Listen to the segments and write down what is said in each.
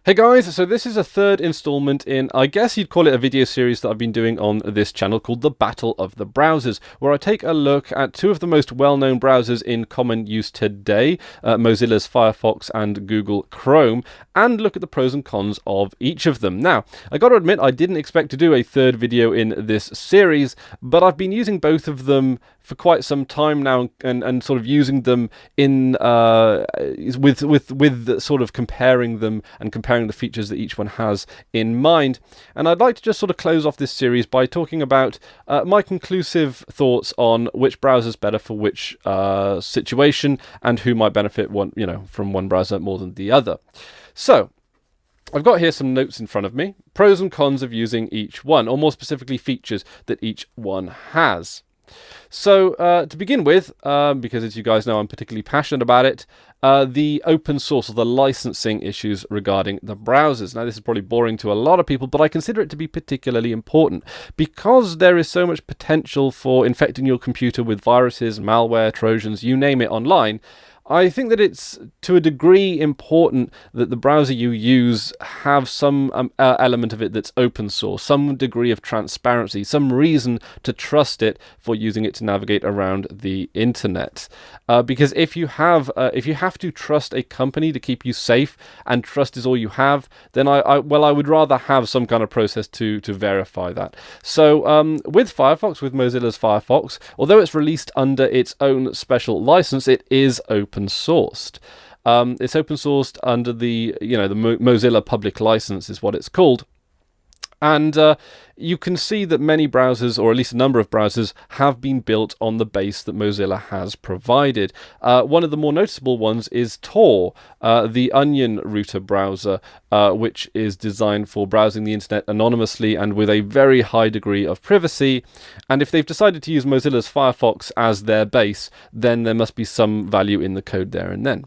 Hey guys, so this is a third installment in, I guess you'd call it a video series that I've been doing on this channel called The Battle of the Browsers, where I take a look at two of the most well-known browsers in common use today, Mozilla's Firefox and Google Chrome, and look at the pros and cons of each of them. Now, I got to admit, I didn't expect to do a third video in this series, but I've been using both of them for quite some time now, and sort of using them in with sort of comparing them and comparing the features that each one has in mind. And I'd like to just sort of close off this series by talking about my conclusive thoughts on which browser's better for which situation and who might benefit from one browser more than the other. So I've got here some notes in front of me, pros and cons of using each one, or more specifically features that each one has. So to begin with, because as you guys know I'm particularly passionate about it, the open source or the licensing issues regarding the browsers. Now this is probably boring to a lot of people, but I consider it to be particularly important because there is so much potential for infecting your computer with viruses, malware, trojans, you name it online. I think that it's to a degree important that the browser you use have some element of it that's open source, some degree of transparency, some reason to trust it for using it to navigate around the internet. Because if you have to trust a company to keep you safe, and trust is all you have, then I would rather have some kind of process to verify that. So with Firefox, with Mozilla's Firefox, although it's released under its own special license, it is open sourced. It's open sourced under the Mozilla public license is what it's called. And you can see that many browsers, or at least a number of browsers, have been built on the base that Mozilla has provided. One of the more noticeable ones is Tor, the Onion router browser, which is designed for browsing the internet anonymously and with a very high degree of privacy. And if they've decided to use Mozilla's Firefox as their base, then there must be some value in the code there and then.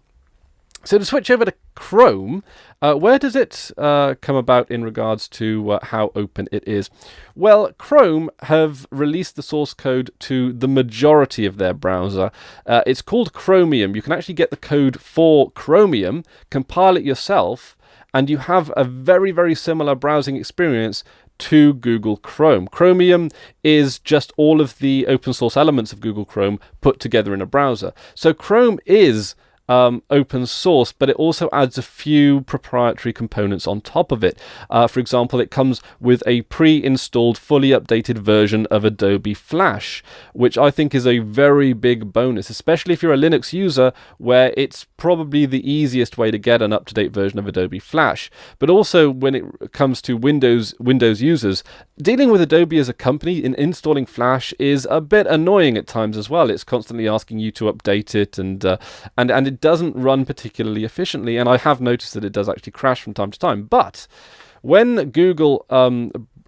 So to switch over to Chrome, where does it come about in regards to how open it is? Well, Chrome have released the source code to the majority of their browser. It's called Chromium. You can actually get the code for Chromium, compile it yourself, and you have a very, very similar browsing experience to Google Chrome. Chromium is just all of the open source elements of Google Chrome put together in a browser. So Chrome is open source, but it also adds a few proprietary components on top of it. For example, it comes with a pre-installed, fully updated version of Adobe Flash, which I think is a very big bonus, especially if you're a Linux user, where it's probably the easiest way to get an up-to-date version of Adobe Flash. But also when it comes to Windows users, dealing with Adobe as a company in installing Flash is a bit annoying at times as well. It's constantly asking you to update it, and it doesn't run particularly efficiently, and I have noticed that it does actually crash from time to time. But when Google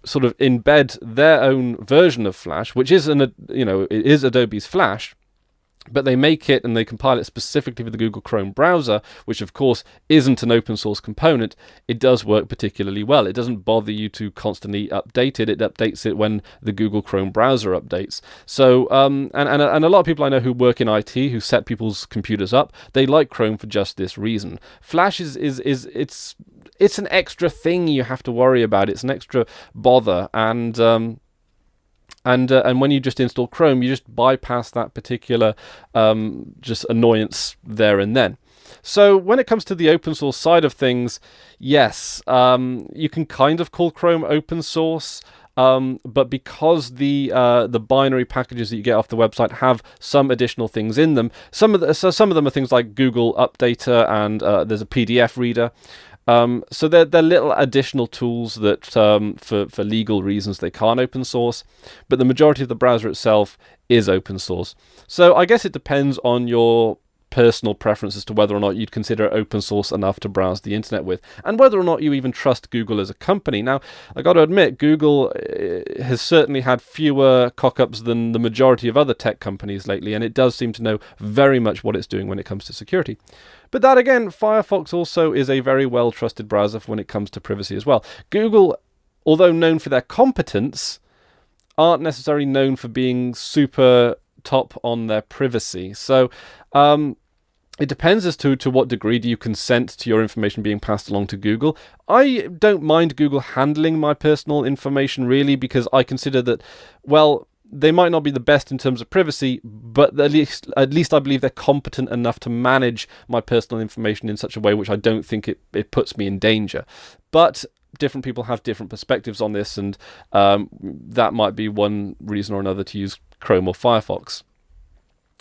sort of embed their own version of Flash, which is it is Adobe's Flash, but they make it and they compile it specifically for the Google Chrome browser, which of course isn't an open source component, it does work particularly well. It doesn't bother you to constantly update it. It updates it when the Google Chrome browser updates. So, and a lot of people I know who work in IT, who set people's computers up, they like Chrome for just this reason. Flash it's an extra thing you have to worry about. It's an extra bother, and when you just install Chrome, you just bypass that particular just annoyance there and then. So when it comes to the open source side of things, yes, you can kind of call Chrome open source, but because the binary packages that you get off the website have some additional things in them, some of them are things like Google Updater, and there's a PDF reader. So they're little additional tools that, for legal reasons, they can't open source, but the majority of the browser itself is open source. So I guess it depends on your personal preference as to whether or not you'd consider it open source enough to browse the internet with, and whether or not you even trust Google as a company. Now, I got to admit, Google has certainly had fewer cock-ups than the majority of other tech companies lately, and it does seem to know very much what it's doing when it comes to security. But that again, Firefox also is a very well-trusted browser when it comes to privacy as well. Google, although known for their competence, aren't necessarily known for being super top on their privacy. So It depends as to what degree do you consent to your information being passed along to Google. I don't mind Google handling my personal information really, because I consider that, well, they might not be the best in terms of privacy, but at least I believe they're competent enough to manage my personal information in such a way which I don't think it puts me in danger. But different people have different perspectives on this, and that might be one reason or another to use Chrome or Firefox.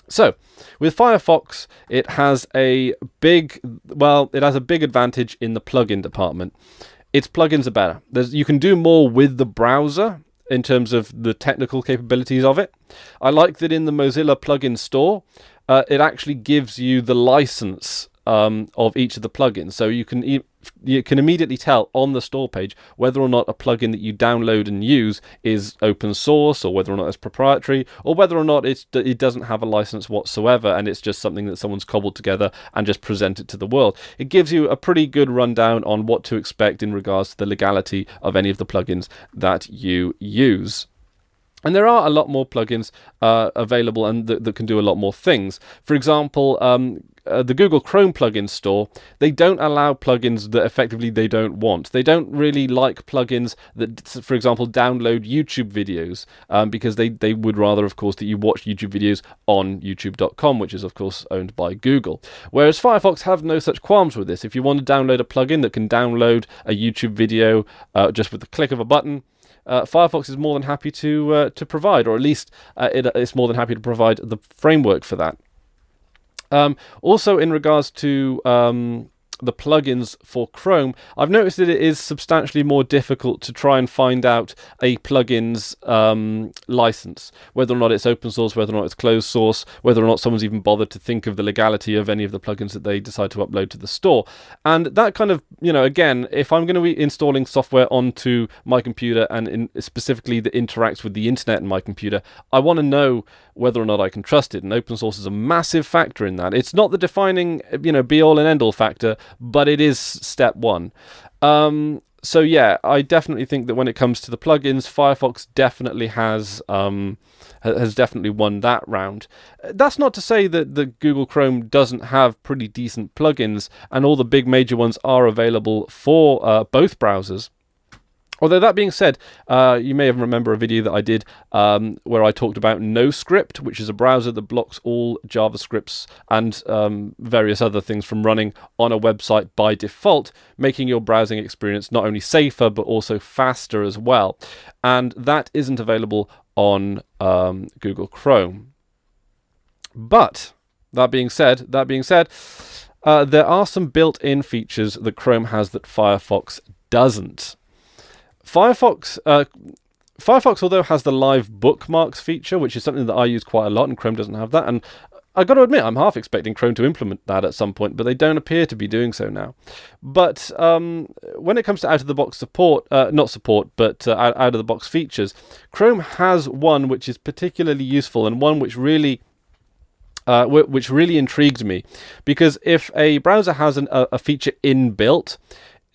So, with Firefox, it has a big advantage in the plugin department. Its plugins are better. You can do more with the browser in terms of the technical capabilities of it. I like that in the Mozilla plugin store, it actually gives you the license of each of the plugins. So you can immediately tell on the store page whether or not a plugin that you download and use is open source, or whether or not it's proprietary, or whether or not it doesn't have a license whatsoever and it's just something that someone's cobbled together and just present it to the world. It gives you a pretty good rundown on what to expect in regards to the legality of any of the plugins that you use. And there are a lot more plugins available and that can do a lot more things. For example, the Google Chrome plugin store, they don't allow plugins that effectively they don't want. They don't really like plugins that, for example, download YouTube videos, because they would rather, of course, that you watch YouTube videos on youtube.com, which is, of course, owned by Google. Whereas Firefox have no such qualms with this. If you want to download a plugin that can download a YouTube video just with the click of a button, Firefox is more than happy to provide, or at least it's more than happy to provide the framework for that. Also, in regards to the plugins for Chrome, I've noticed that it is substantially more difficult to try and find out a plugin's license, whether or not it's open source, whether or not it's closed source, whether or not someone's even bothered to think of the legality of any of the plugins that they decide to upload to the store. And that kind of, again, if I'm going to be installing software onto my computer, and specifically that interacts with the internet in my computer, I want to know whether or not I can trust it. And open source is a massive factor in that. It's not the defining, be all and end all factor, but it is step one. So yeah, I definitely think that when it comes to the plugins, Firefox definitely has definitely won that round. That's not to say that the Google Chrome doesn't have pretty decent plugins, and all the big major ones are available for both browsers. Although that being said, you may even remember a video that I did where I talked about NoScript, which is a browser that blocks all JavaScripts and various other things from running on a website by default, making your browsing experience not only safer but also faster as well. And that isn't available on Google Chrome. But that being said, there are some built-in features that Chrome has that Firefox doesn't. Firefox, although has the live bookmarks feature, which is something that I use quite a lot, and Chrome doesn't have that. And I got to admit, I'm half expecting Chrome to implement that at some point, but they don't appear to be doing so now. But when it comes to out-of-the-box support, not support, but out-of-the-box features, Chrome has one which is particularly useful, and one which really intrigued me, because if a browser has a feature inbuilt,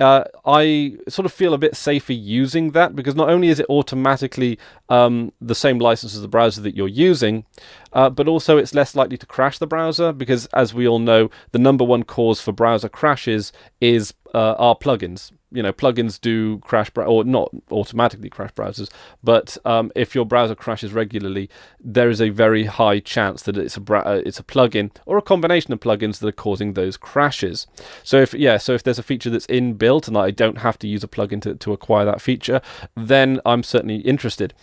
I sort of feel a bit safer using that, because not only is it automatically the same license as the browser that you're using, but also it's less likely to crash the browser, because as we all know, the number one cause for browser crashes is are plugins. Plugins do crash, or not automatically crash browsers, but if your browser crashes regularly, there is a very high chance that it's a plugin or a combination of plugins that are causing those crashes. So if there's a feature that's inbuilt and I don't have to use a plugin to acquire that feature, then I'm certainly interested.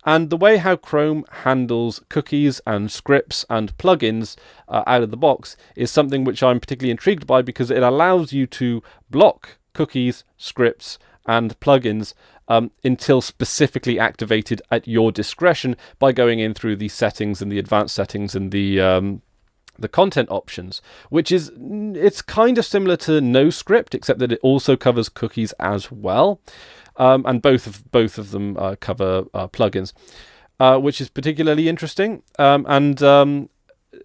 And the way how Chrome handles cookies and scripts and plugins out of the box is something which I'm particularly intrigued by, because it allows you to block cookies, scripts, and plugins until specifically activated at your discretion by going in through the settings and the advanced settings and the content options, it's kind of similar to NoScript, except that it also covers cookies as well. And both of them cover plugins, which is particularly interesting. And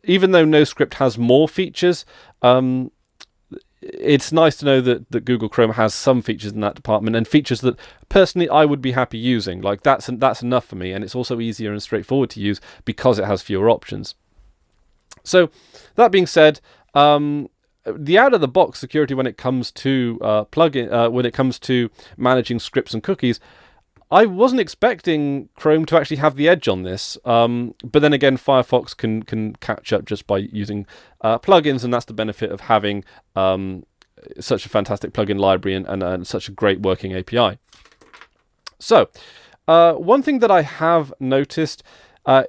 even though NoScript has more features, it's nice to know that Google Chrome has some features in that department, and features that personally I would be happy using. Like that's enough for me, and it's also easier and straightforward to use because it has fewer options. So that being said, The out-of-the-box security when it comes to when it comes to managing scripts and cookies, I wasn't expecting Chrome to actually have the edge on this, but then again, Firefox can catch up just by using plugins, and that's the benefit of having such a fantastic plugin library and such a great working API. So, one thing that I have noticed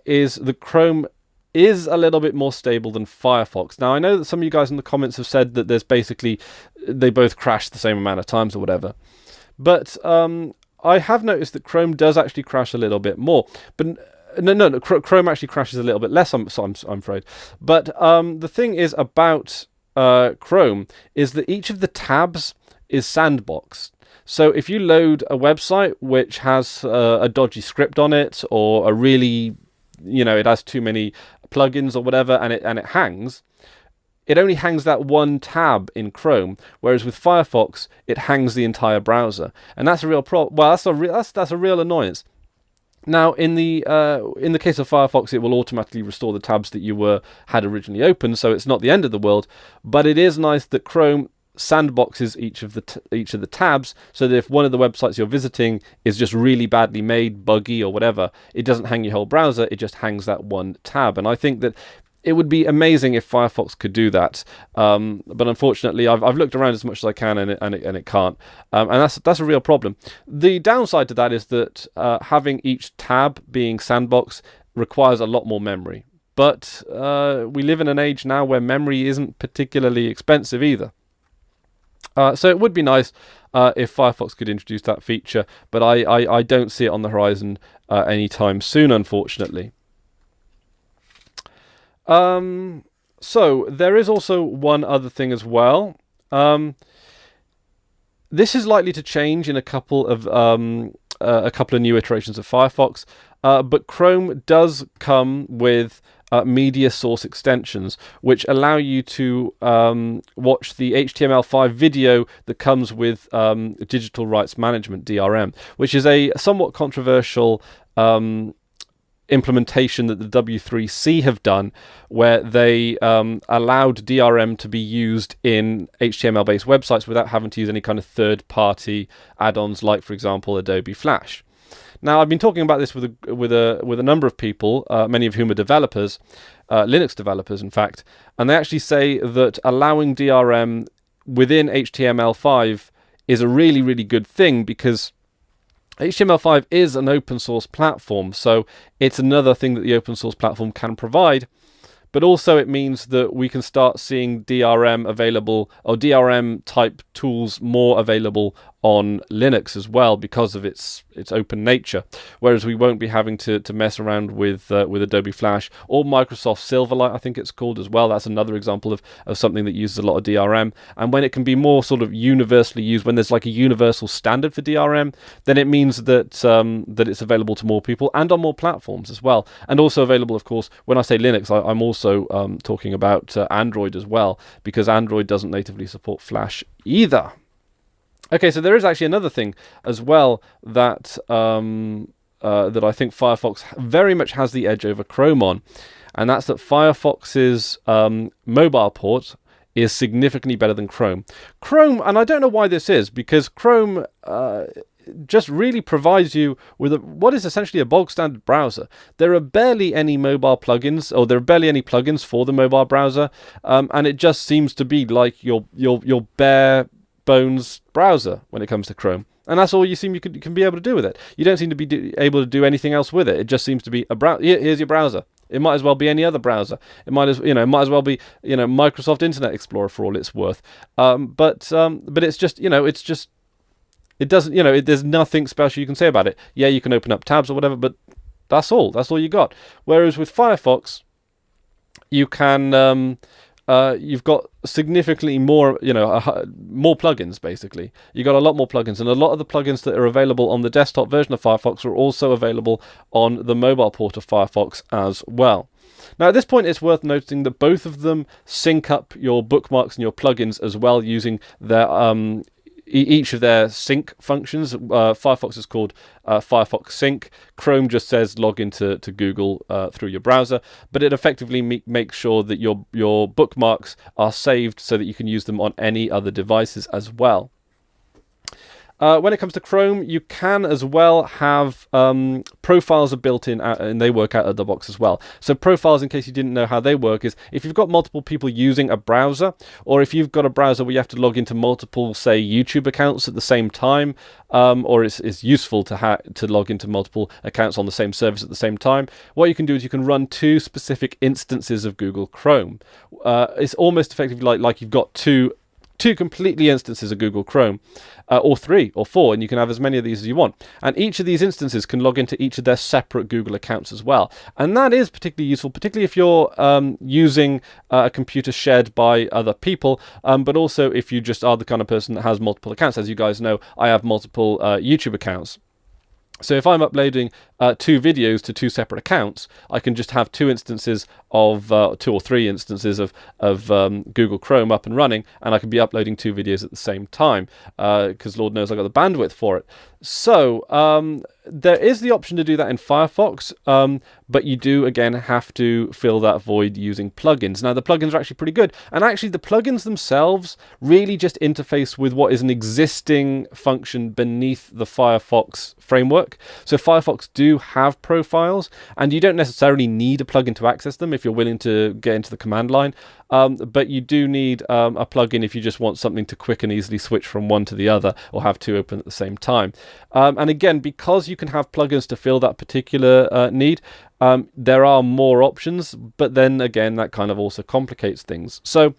is that Chrome is a little bit more stable than Firefox. Now, I know that some of you guys in the comments have said that they both crash the same amount of times or whatever, but I have noticed that Chrome does actually crash a little bit more. But no, Chrome actually crashes a little bit less, I'm afraid. But the thing is about Chrome is that each of the tabs is sandboxed. So if you load a website which has a dodgy script on it, or a really, it has too many plugins or whatever, and it hangs, it only hangs that one tab in Chrome, whereas with Firefox it hangs the entire browser, and that's a real problem. Well, that's a real annoyance. Now, in the case of Firefox, it will automatically restore the tabs that you had originally open, so it's not the end of the world. But it is nice that Chrome sandboxes each of the tabs, so that if one of the websites you're visiting is just really badly made, buggy or whatever, it doesn't hang your whole browser, it just hangs that one tab. And I think that it would be amazing if Firefox could do that, but unfortunately I've looked around as much as I can, and it can't, and that's a real problem. The downside to that is that having each tab being sandbox requires a lot more memory, but we live in an age now where memory isn't particularly expensive either. So it would be nice if Firefox could introduce that feature, but I don't see it on the horizon anytime soon, unfortunately. So there is also one other thing as well. This is likely to change in a couple of new iterations of Firefox, but Chrome does come with media source extensions, which allow you to watch the HTML5 video that comes with digital rights management, DRM, which is a somewhat controversial implementation that the W3C have done, where they allowed DRM to be used in HTML-based websites without having to use any kind of third-party add-ons, like, for example, Adobe Flash. Now, I've been talking about this with a number of people, many of whom are developers, Linux developers, in fact, and they actually say that allowing DRM within HTML5 is a really, really good thing, because HTML5 is an open source platform, so it's another thing that the open source platform can provide. But also it means that we can start seeing DRM available, or DRM type tools more available on Linux as well, because of its open nature. Whereas we won't be having to mess around with Adobe Flash or Microsoft Silverlight, I think it's called as well. That's another example of something that uses a lot of DRM. And when it can be more sort of universally used, when there's like a universal standard for DRM, then it means that that it's available to more people and on more platforms as well. And also available, of course, when I say Linux, I'm also talking about Android as well, because Android doesn't natively support Flash either. Okay, so there is actually another thing as well that that I think Firefox very much has the edge over Chrome on, and that's that Firefox's mobile port is significantly better than Chrome. Chrome, and I don't know why this is, because Chrome just really provides you with what is essentially a bog standard browser. There are barely any mobile plugins, or there are barely any plugins for the mobile browser, and it just seems to be like your bare bones browser when it comes to Chrome, and that's all you can be able to do with it. You don't seem to be able to do anything else with it. It just seems to be a browser. Here's your browser. It might as well be any other browser. It might as well be Microsoft Internet Explorer for all it's worth. But it's just it doesn't there's nothing special you can say about it. Yeah, you can open up tabs or whatever, but that's all you got. Whereas with Firefox, you can you've got significantly more, more plugins, basically. You've got a lot more plugins, and a lot of the plugins that are available on the desktop version of Firefox are also available on the mobile port of Firefox as well. Now, at this point, it's worth noting that both of them sync up your bookmarks and your plugins as well, using their each of their sync functions. Firefox is called Firefox Sync. Chrome just says log into Google through your browser, but it effectively makes sure that your bookmarks are saved so that you can use them on any other devices as well. When it comes to Chrome, you can as well have profiles are built in and they work out of the box as well. So profiles, in case you didn't know how they work, is if you've got multiple people using a browser, or if you've got a browser where you have to log into multiple, say, YouTube accounts at the same time, or it's useful to log into multiple accounts on the same service at the same time, what you can do is you can run two specific instances of Google Chrome. It's almost effectively like you've got two completely instances of Google Chrome, or 3 or 4, and you can have as many of these as you want. And each of these instances can log into each of their separate Google accounts as well. And that is particularly useful, particularly if you're using a computer shared by other people, but also if you just are the kind of person that has multiple accounts. As you guys know, I have multiple YouTube accounts. So if I'm uploading 2 videos to 2 separate accounts, I can just have 2 instances of 2 or 3 instances of Google Chrome up and running, and I can be uploading 2 videos at the same time, because Lord knows I've got the bandwidth for it. So there is the option to do that in Firefox, but you do again have to fill that void using plugins. Now the plugins are actually pretty good, and actually the plugins themselves really just interface with what is an existing function beneath the Firefox framework. So Firefox do have profiles, and you don't necessarily need a plugin to access them if you're willing to get into the command line. But you do need a plugin if you just want something to quick and easily switch from one to the other, or have 2 open at the same time. And again, because you can have plugins to fill that particular need, there are more options, but then again, that kind of also complicates things. So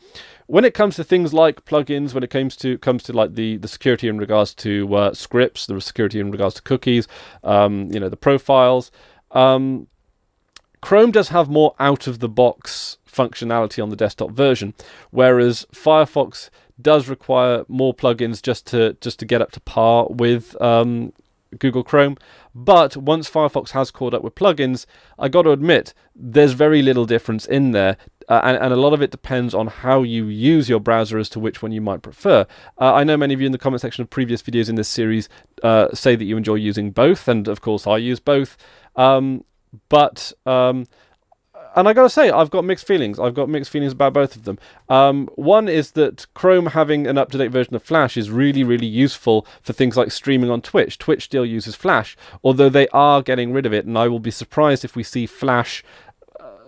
when it comes to things like plugins, when it comes to like the security in regards to scripts, the security in regards to cookies, the profiles, Chrome does have more out-of-the-box functionality on the desktop version, whereas Firefox does require more plugins just to get up to par with Google Chrome. But once Firefox has caught up with plugins, I got to admit, there's very little difference in there, and a lot of it depends on how you use your browser as to which one you might prefer. I know many of you in the comment section of previous videos in this series say that you enjoy using both, and of course I use both. And I gotta say, I've got mixed feelings. I've got mixed feelings about both of them. One is that Chrome having an up-to-date version of Flash is really, really useful for things like streaming on Twitch. Twitch still uses Flash, although they are getting rid of it, and I will be surprised if we see Flash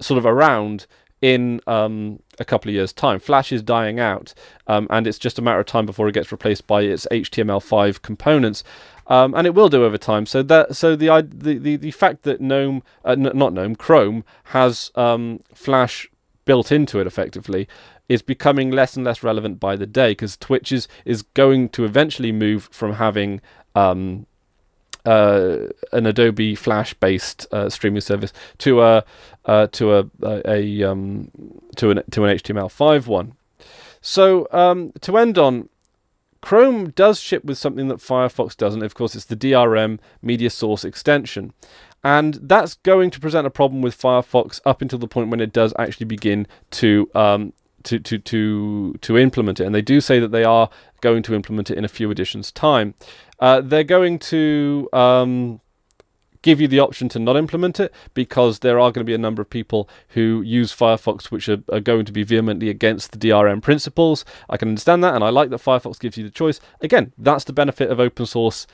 sort of around in a couple of years' time. Flash is dying out, and it's just a matter of time before it gets replaced by its HTML5 components. And it will do over time. So the fact that Chrome has Flash built into it effectively is becoming less and less relevant by the day, because Twitch is going to eventually move from having an Adobe Flash based streaming service to an HTML5 one. So to end on, Chrome does ship with something that Firefox doesn't. Of course, it's the DRM media source extension. And that's going to present a problem with Firefox up until the point when it does actually begin to implement it. And they do say that they are going to implement it in a few editions' time. They're going to give you the option to not implement it, because there are going to be a number of people who use Firefox which are going to be vehemently against the DRM principles. I can understand that, and I like that Firefox gives you the choice. Again, that's the benefit of open source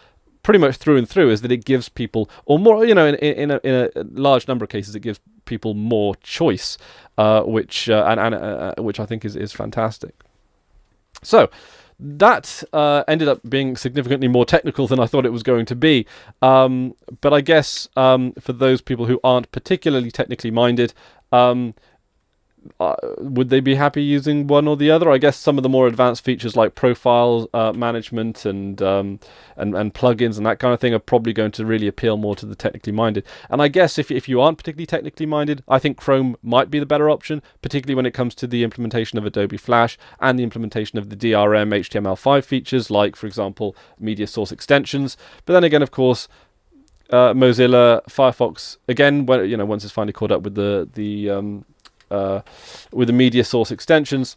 pretty much through and through, is that it gives people, or more, in a large number of cases, it gives people more choice, which I think is fantastic. So that ended up being significantly more technical than I thought it was going to be. But I guess for those people who aren't particularly technically minded, would they be happy using one or the other? I guess some of the more advanced features like profile management and plugins and that kind of thing are probably going to really appeal more to the technically minded. And I guess if you aren't particularly technically minded, I think Chrome might be the better option, particularly when it comes to the implementation of Adobe Flash and the implementation of the DRM HTML5 features, like, for example, media source extensions. But then again, of course, Mozilla, Firefox, again, when, once it's finally caught up with the media source extensions,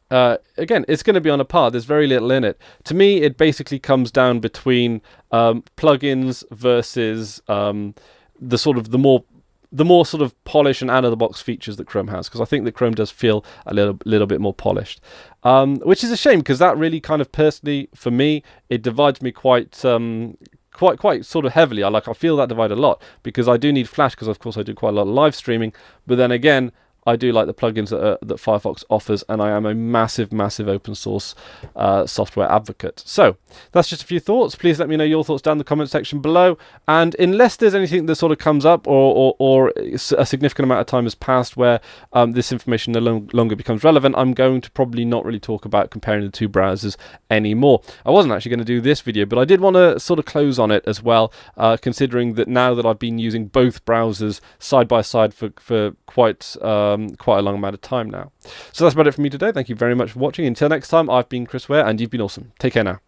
again, it's going to be on a par. There's very little in it. To me, it basically comes down between plugins versus the sort of the more sort of polished and out-of-the-box features that Chrome has, because I think that Chrome does feel a little bit more polished, which is a shame, because that really kind of personally, for me, it divides me quite sort of heavily. I feel that divide a lot, because I do need Flash, because of course I do quite a lot of live streaming, but then again, I do like the plugins that Firefox offers, and I am a massive open source software advocate. So that's just a few thoughts. Please let me know your thoughts down in the comment section below. And unless there's anything that sort of comes up, or a significant amount of time has passed where this information no longer becomes relevant, I'm going to probably not really talk about comparing the two browsers anymore. I wasn't actually going to do this video, but I did want to sort of close on it as well, considering that now that I've been using both browsers side by side for quite a long amount of time now. So that's about it for me today. Thank you very much for watching. Until next time, I've been Chris Ware, and you've been awesome. Take care now.